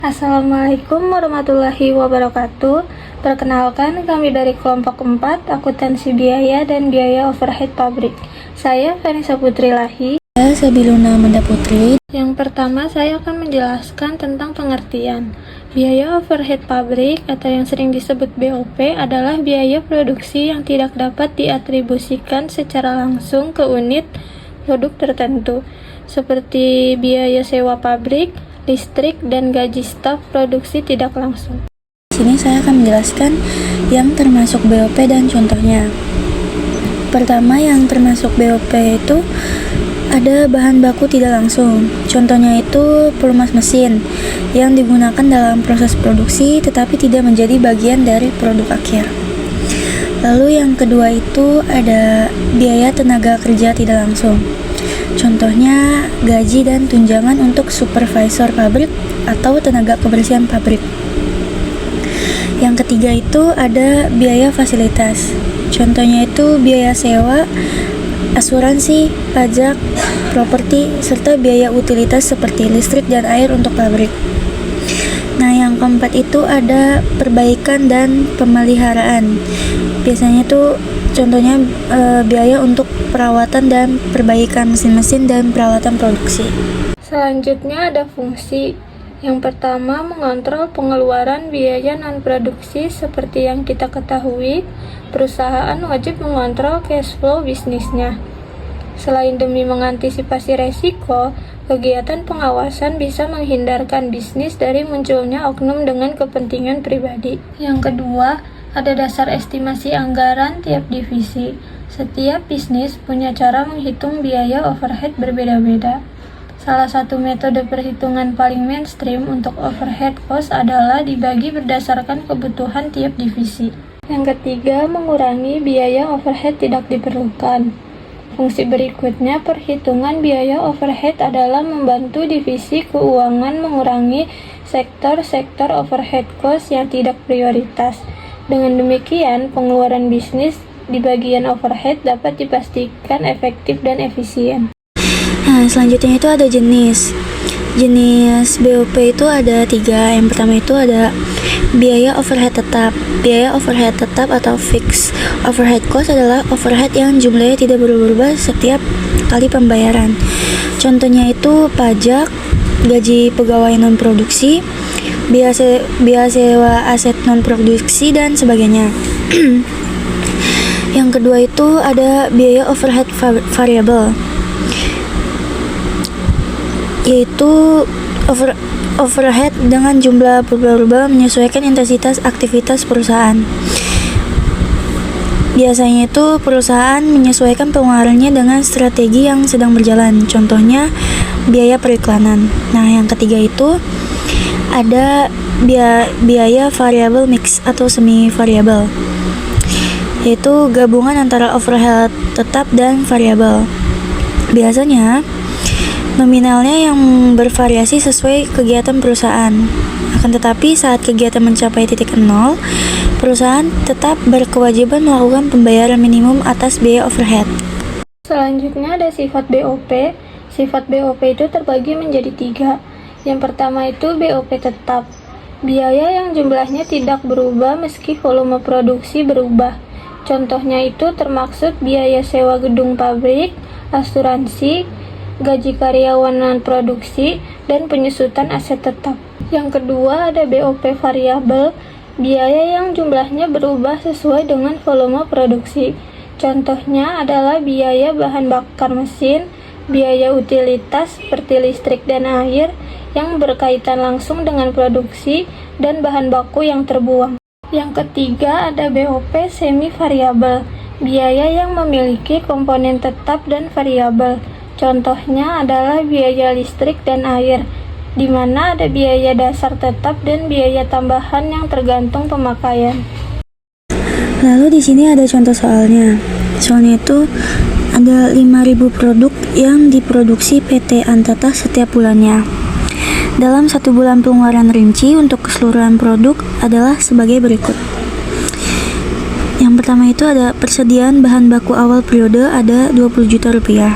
Assalamualaikum warahmatullahi wabarakatuh. Perkenalkan, kami dari kelompok 4, akuntansi biaya dan biaya overhead pabrik. Saya Vanessa Putri Lahi. Saya Sabiluna Amanda Putri. Yang pertama, saya akan menjelaskan tentang pengertian. Biaya overhead pabrik atau yang sering disebut BOP adalah biaya produksi yang tidak dapat diatribusikan secara langsung ke unit produk tertentu, seperti biaya sewa pabrik, listrik, dan gaji staf produksi tidak langsung. Di sini saya akan menjelaskan yang termasuk BOP dan contohnya. Pertama, yang termasuk BOP itu ada bahan baku tidak langsung. Contohnya itu pelumas mesin yang digunakan dalam proses produksi tetapi tidak menjadi bagian dari produk akhir. Lalu yang kedua itu ada biaya tenaga kerja tidak langsung. Contohnya gaji dan tunjangan untuk supervisor pabrik atau tenaga kebersihan pabrik. Yang ketiga itu ada biaya fasilitas. Contohnya itu biaya sewa, asuransi, pajak, properti, serta biaya utilitas seperti listrik dan air untuk pabrik. Nah, yang keempat itu ada perbaikan dan pemeliharaan. Biasanya tuh contohnya biaya untuk perawatan dan perbaikan mesin-mesin dan peralatan produksi. Selanjutnya ada fungsi. Yang pertama, mengontrol pengeluaran biaya non-produksi. Seperti yang kita ketahui, perusahaan wajib mengontrol cash flow bisnisnya. Selain demi mengantisipasi resiko, kegiatan pengawasan bisa menghindarkan bisnis dari munculnya oknum dengan kepentingan pribadi. Yang kedua, ada dasar estimasi anggaran tiap divisi. Setiap bisnis punya cara menghitung biaya overhead berbeda-beda. Salah satu metode perhitungan paling mainstream untuk overhead cost adalah dibagi berdasarkan kebutuhan tiap divisi. Yang ketiga, mengurangi biaya overhead tidak diperlukan. Fungsi berikutnya, perhitungan biaya overhead adalah membantu divisi keuangan mengurangi sektor-sektor overhead cost yang tidak prioritas. Dengan demikian, pengeluaran bisnis di bagian overhead dapat dipastikan efektif dan efisien. Nah, selanjutnya itu ada jenis BOP itu ada 3. Yang pertama itu ada biaya overhead tetap. Biaya overhead tetap atau fixed overhead cost adalah overhead yang jumlahnya tidak berubah setiap kali pembayaran. Contohnya itu pajak, gaji pegawai non-produksi, biaya sewa aset non-produksi, dan sebagainya. Yang kedua itu ada biaya overhead variable, yaitu overhead dengan jumlah berubah-ubah menyesuaikan intensitas aktivitas perusahaan. Biasanya itu perusahaan menyesuaikan pengeluarannya dengan strategi yang sedang berjalan. Contohnya biaya periklanan. Nah, yang ketiga itu ada biaya variable mix atau semi variable, yaitu gabungan antara overhead tetap dan variabel. Biasanya nominalnya yang bervariasi sesuai kegiatan perusahaan. Akan tetapi saat kegiatan mencapai titik nol, perusahaan tetap berkewajiban melakukan pembayaran minimum atas biaya overhead. Selanjutnya ada sifat BOP. Sifat BOP itu terbagi menjadi 3. Yang pertama itu BOP tetap. Biaya yang jumlahnya tidak berubah meski volume produksi berubah. Contohnya itu termaksud biaya sewa gedung pabrik, asuransi, gaji karyawan non-produksi, dan penyusutan aset tetap. Yang kedua ada BOP variabel, biaya yang jumlahnya berubah sesuai dengan volume produksi. Contohnya adalah biaya bahan bakar mesin, biaya utilitas seperti listrik dan air yang berkaitan langsung dengan produksi, dan bahan baku yang terbuang. Yang ketiga ada BOP semi variabel, biaya yang memiliki komponen tetap dan variabel. Contohnya adalah biaya listrik dan air, di mana ada biaya dasar tetap dan biaya tambahan yang tergantung pemakaian. Lalu di sini ada contoh soalnya. Soalnya itu ada 5.000 produk yang diproduksi PT Antata setiap bulannya. Dalam 1 bulan pengeluaran rinci untuk keseluruhan produk adalah sebagai berikut. Yang pertama itu ada persediaan bahan baku awal periode ada 20 juta rupiah.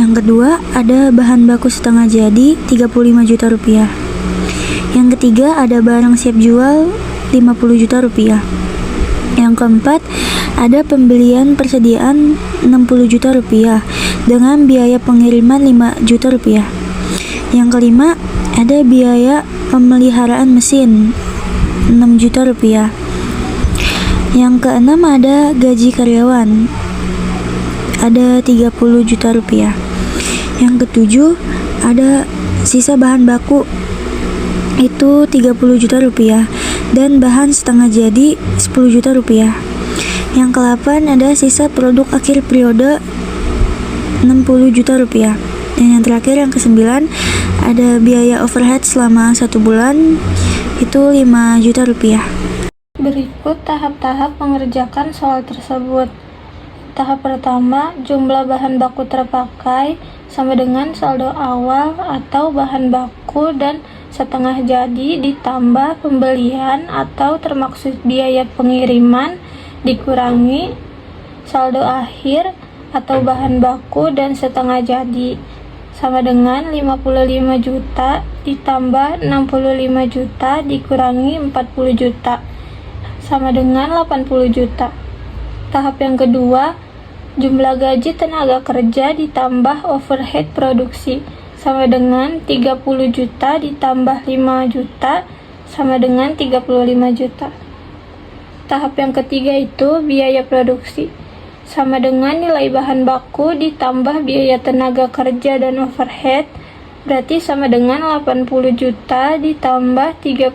Yang kedua, ada bahan baku setengah jadi 35 juta rupiah. Yang ketiga ada barang siap jual 50 juta rupiah. Yang keempat ada pembelian persediaan 60 juta rupiah dengan biaya pengiriman 5 juta rupiah. Yang kelima ada biaya pemeliharaan mesin 6 juta rupiah. Yang keenam ada gaji karyawan ada 30 juta rupiah. Yang ketujuh ada sisa bahan baku itu 30 juta rupiah dan bahan setengah jadi 10 juta rupiah. Yang ke-8 ada sisa produk akhir periode 60 juta rupiah. Dan yang terakhir yang ke-9 ada biaya overhead selama 1 bulan itu 5 juta rupiah. Berikut tahap-tahap mengerjakan soal tersebut. Tahap pertama, jumlah bahan baku terpakai sama dengan saldo awal atau bahan baku dan setengah jadi ditambah pembelian atau termaksud biaya pengiriman dikurangi saldo akhir atau bahan baku dan setengah jadi sama dengan 55 juta ditambah 65 juta dikurangi 40 juta sama dengan 80 juta. Tahap yang kedua, jumlah gaji tenaga kerja ditambah overhead produksi sama dengan 30 juta ditambah 5 juta sama dengan 35 juta. Tahap yang ketiga itu biaya produksi sama dengan nilai bahan baku ditambah biaya tenaga kerja dan overhead berarti sama dengan 80 juta ditambah 35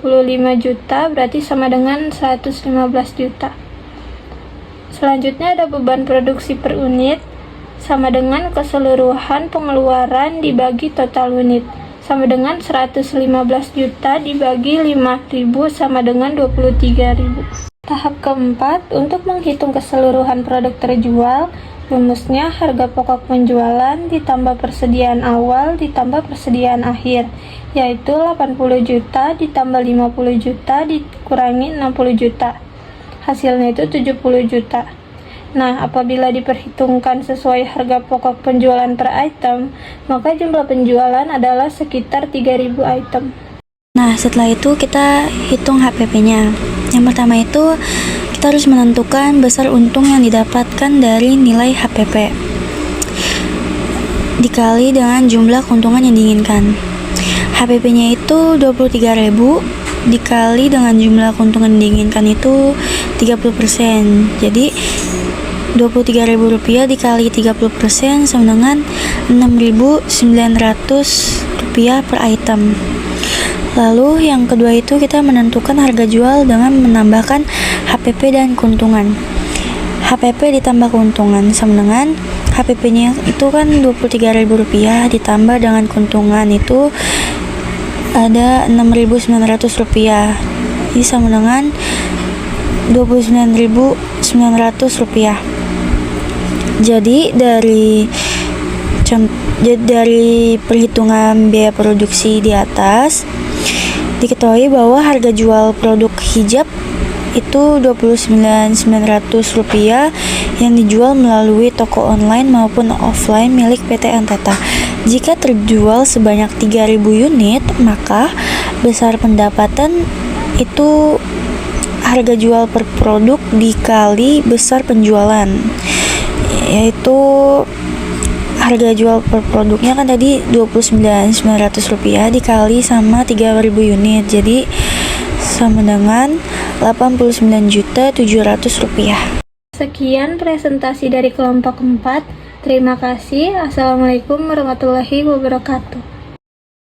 juta berarti sama dengan 115 juta. Selanjutnya ada beban produksi per unit sama dengan keseluruhan pengeluaran dibagi total unit sama dengan 115 juta dibagi 5.000 sama dengan 23.000. Tahap keempat, untuk menghitung keseluruhan produk terjual, rumusnya harga pokok penjualan ditambah persediaan awal ditambah persediaan akhir, yaitu 80 juta ditambah 50 juta dikurangi 60 juta. Hasilnya itu 70 juta. Nah, apabila diperhitungkan sesuai harga pokok penjualan per item, maka jumlah penjualan adalah sekitar 3.000 item. Nah, setelah itu kita hitung HPP-nya. Yang pertama itu kita harus menentukan besar untung yang didapatkan dari nilai HPP dikali dengan jumlah keuntungan yang diinginkan. HPP-nya itu 23.000 dikali dengan jumlah keuntungan yang diinginkan itu 30%. Jadi 23.000 rupiah dikali 30% sama dengan 6.900 rupiah per item. Lalu yang kedua itu kita menentukan harga jual dengan menambahkan HPP dan keuntungan. HPP ditambah keuntungan sama dengan HPP-nya itu kan 23.000 rupiah ditambah dengan keuntungan itu ada 6.900 rupiah. Ini sama dengan 29.900 rupiah. Jadi dari perhitungan biaya produksi di atas diketahui bahwa harga jual produk hijab itu 29.900 rupiah yang dijual melalui toko online maupun offline milik PT Anteta. Jika terjual sebanyak 3.000 unit, maka besar pendapatan itu harga jual per produk dikali besar penjualan, yaitu harga jual per produknya kan tadi 29.900 rupiah dikali sama 3.000 unit, jadi sama dengan 89.700 rupiah. Sekian presentasi dari kelompok 4. Terima kasih. Assalamualaikum warahmatullahi wabarakatuh.